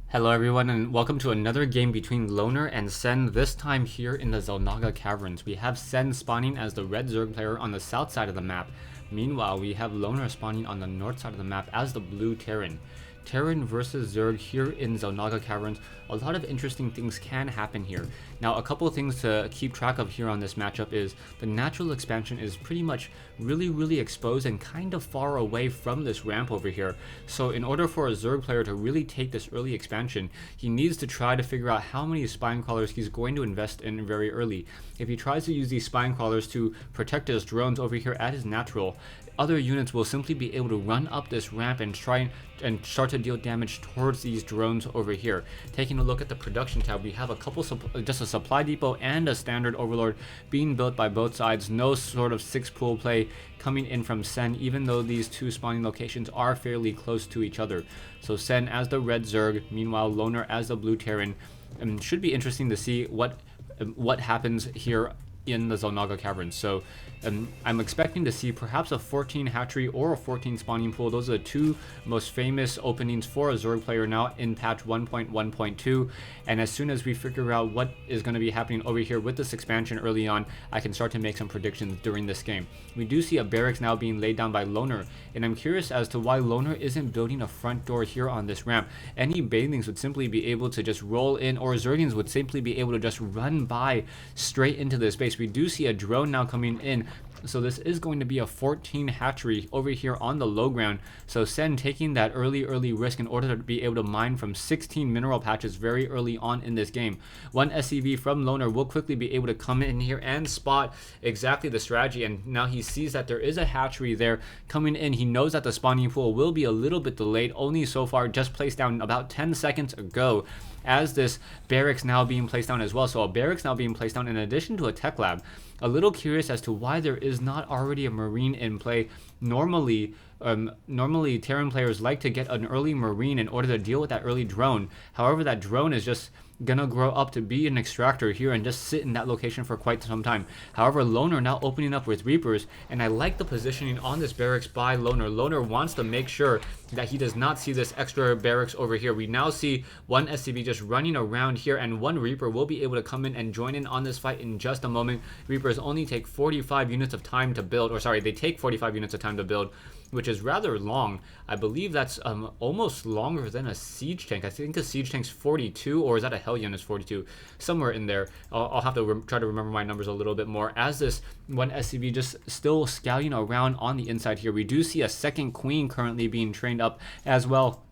Hello everyone and welcome to another game between Loner and Sen, this time here in the Xel'Naga Caverns. We have Sen spawning as the red Zerg player on the south side of the map. Meanwhile, we have Loner spawning on the north side of the map as the blue Terran. Terran versus Zerg here in Xel'Naga Caverns. A lot of interesting things can happen here. Now, a couple of things to keep track of here on this matchup is the natural expansion is pretty much really exposed and kind of far away from this ramp over here. So in order for a Zerg player to really take this early expansion, he needs to try to figure out how many spine crawlers he's going to invest in very early. If he tries to use these spine crawlers to protect his drones over here at his natural, other units will simply be able to run up this ramp and try and start to deal damage towards these drones over here. Taking a look at the production tab, we have a couple just a supply depot and a standard overlord being built by both sides. No sort of 6-pool play coming in from Sen, even though these two spawning locations are fairly close to each other. So Sen as the red Zerg, meanwhile Loner as the blue Terran. Should be interesting to see what happens here in the Xel'Naga Caverns. So I'm expecting to see perhaps a 14 hatchery or a 14 spawning pool. Those are the two most famous openings for a Zerg player now in patch 1.1.2, and as soon as we figure out what is going to be happening over here with this expansion early on, I can start to make some predictions during this game. We do see a barracks now being laid down by Loner, and I'm curious as to why Loner isn't building a front door here on this ramp. Any Banelings would simply be able to just roll in, or Zergians would simply be able to just run by straight into this base. We do see a drone now coming in, so this is going to be a 14 hatchery over here on the low ground. So Sen taking that early risk in order to be able to mine from 16 mineral patches very early on in this game. One SCV from Loner will quickly be able to come in here and spot exactly the strategy, and now he sees that there is a hatchery there coming in. He knows that the spawning pool will be a little bit delayed, only so far just placed down about 10 seconds ago, as this barracks now being placed down as well. So a barracks now being placed down in addition to a tech lab. A little curious as to why there is not already a marine in play. Normally Terran players like to get an early marine in order to deal with that early drone. However, that drone is just gonna grow up to be an extractor here and just sit in that location for quite some time. However, Loner now opening up with Reapers, and I like the positioning on this barracks by Loner. Loner wants to make sure that he does not see this extra barracks over here. We now see one SCV just running around here, and one Reaper will be able to come in and join in on this fight in just a moment. Reapers only take 45 units of time to build, or sorry, they take 45 units of time to build, which is rather long. I believe that's almost longer than a siege tank. I think a siege tank's 42, or is that a Hellion is 42? Somewhere in there. I'll have to try to remember my numbers a little bit more. As this one SCV just still scouting around on the inside here, we do see a second Queen currently being trained up as well,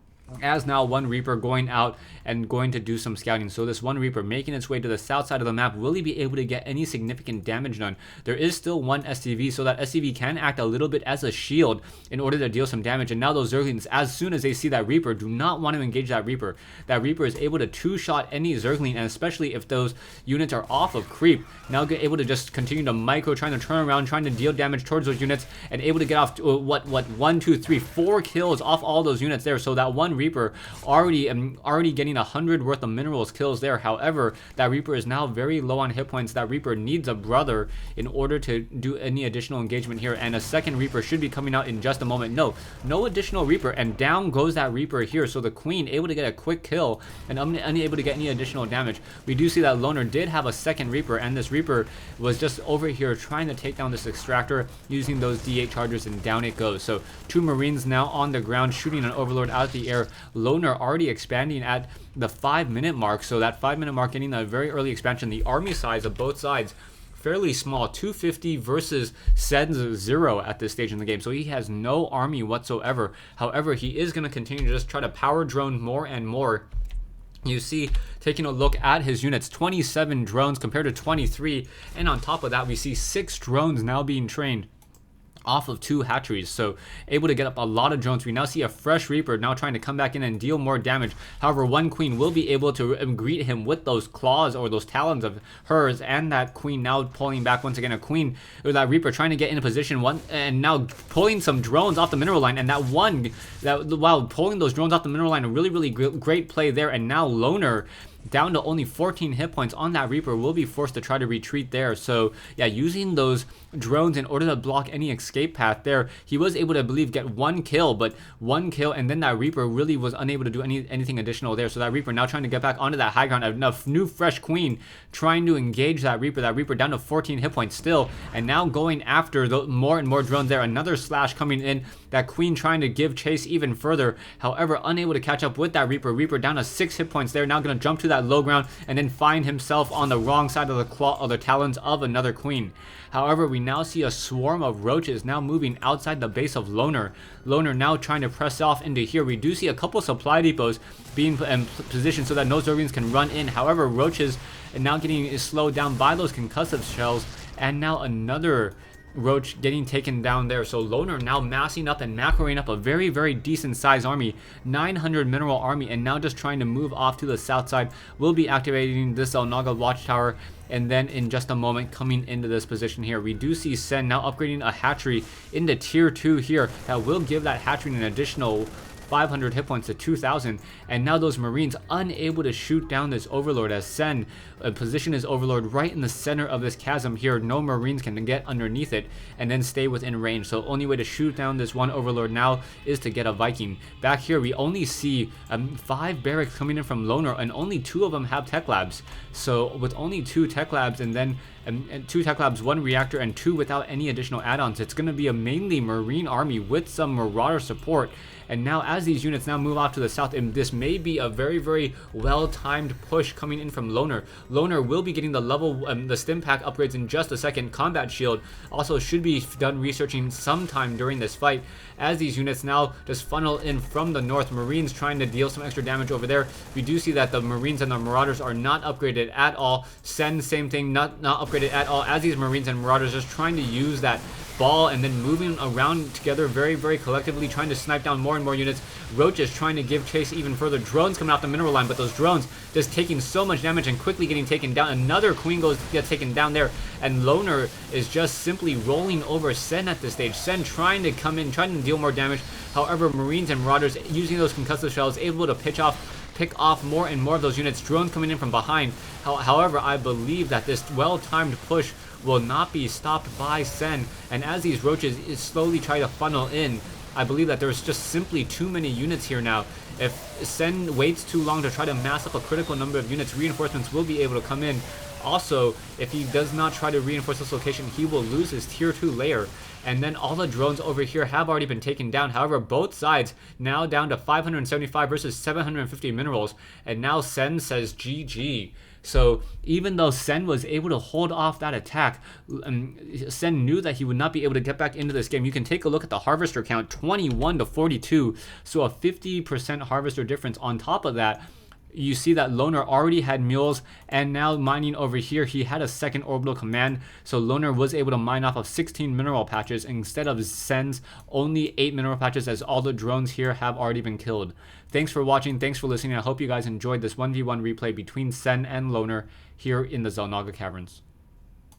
as now one Reaper going out and going to do some scouting. So this one Reaper making its way to the south side of the map, will he be able to get any significant damage done? There is still one SCV, so that SCV can act a little bit as a shield in order to deal some damage. And now those Zerglings, as soon as they see that Reaper, do not want to engage that Reaper. That Reaper is able to two-shot any Zergling, and especially if those units are off of creep, now get able to just continue to micro, trying to turn around, trying to deal damage towards those units, and able to get off 1, 2, 3, 4 kills off all those units there. So that one Reaper already getting 100 worth of minerals kills there. However, that Reaper is now very low on hit points. That Reaper needs a brother in order to do any additional engagement here, and a second Reaper should be coming out in just a moment. No additional Reaper, and down goes that Reaper here. So the Queen able to get a quick kill and unable to get any additional damage. We do see that Loner did have a second Reaper, and this Reaper was just over here trying to take down this extractor using those D8 chargers, and down it goes. So two Marines now on the ground shooting an Overlord out of the air. Loner already expanding at the 5-minute mark, so that 5-minute mark getting a very early expansion. The army size of both sides fairly small, 250 versus Sen's 0 at this stage in the game, so he has no army whatsoever. However, he is going to continue to just try to power drone more and more. You see, taking a look at his units, 27 drones compared to 23, and on top of that we see 6 drones now being trained off of 2 hatcheries, so able to get up a lot of drones. We now see a fresh Reaper now trying to come back in and deal more damage. However, one Queen will be able to greet him with those claws or those talons of hers, and that Queen now pulling back once again. A Queen or that Reaper trying to get in a position, and now pulling some drones off the mineral line, and while pulling those drones off the mineral line, a really great play there. And now Loner, down to only 14 hit points on that Reaper, will be forced to try to retreat there. So yeah, using those drones in order to block any escape path there, he was able to, I believe, get 1 kill, but 1 kill, and then that Reaper really was unable to do anything additional there. So that Reaper now trying to get back onto that high ground, a new fresh queen trying to engage that Reaper down to 14 hit points still, and now going after the more and more drones there. Another slash coming in, that queen trying to give chase even further, however unable to catch up with that Reaper down to 6 hit points there. Now gonna jump to that low ground and then find himself on the wrong side of the claw or the talons of another queen. However, we now see a swarm of roaches now moving outside the base of Loner. Loner now trying to press off into here. We do see a couple supply depots being positioned so that no Zergians can run in. However, roaches are now getting slowed down by those concussive shells, and now another roach getting taken down there. So Loner now massing up and macroing up a very, very decent size army, 900 mineral army, and now just trying to move off to the south side. We'll be activating this Xel'Naga watchtower, and then in just a moment coming into this position here. We do see Sen now upgrading a hatchery into tier 2 here. That will give that hatchery an additional 500 hit points to 2,000, and now those Marines unable to shoot down this Overlord as Sen position his Overlord right in the center of this chasm here. No Marines can get underneath it and then stay within range. So only way to shoot down this one Overlord now is to get a Viking. Back here we only see 5 barracks coming in from Loner, and only 2 of them have tech labs. So with only 2 tech labs, and then 2 tech labs, 1 reactor, and 2 without any additional add-ons, it's going to be a mainly Marine army with some Marauder support. And now as these units now move off to the south, and this may be a very, very well-timed push coming in from Loner. Loner will be getting the the stim pack upgrades in just a second. Combat shield also should be done researching sometime during this fight, as these units now just funnel in from the north. Marines trying to deal some extra damage over there. We do see that the Marines and the Marauders are not upgraded at all. Sen, same thing, not upgraded at all, as these Marines and Marauders just trying to use that ball and then moving around together very, very collectively, trying to snipe down more and more units. Roaches trying to give chase even further. Drones coming off the mineral line, but those drones just taking so much damage and quickly getting taken down. Another queen gets taken down there, and Loner is just simply rolling over Sen at this stage. Sen trying to come in, trying to deal more damage. However, Marines and Marauders using those concussive shells, able to pick off more and more of those units. Drones coming in from behind. However, I believe that this well-timed push will not be stopped by Sen, and as these roaches slowly try to funnel in, I believe that there's just simply too many units here now. If Sen waits too long to try to mass up a critical number of units, reinforcements will be able to come in. Also, if he does not try to reinforce this location, he will lose his tier 2 layer. And then all the drones over here have already been taken down. However, both sides now down to 575 versus 750 minerals. And now Sen says GG. So even though Sen was able to hold off that attack, Sen knew that he would not be able to get back into this game. You can take a look at the harvester count, 21 to 42. So a 50% harvester difference. On top of that, you see that Loner already had mules, and now mining over here, he had a second orbital command, so Loner was able to mine off of 16 mineral patches instead of Sen's only 8 mineral patches, as all the drones here have already been killed. Thanks for watching, thanks for listening. I hope you guys enjoyed this 1v1 replay between Sen and Loner here in the Xel'Naga Caverns.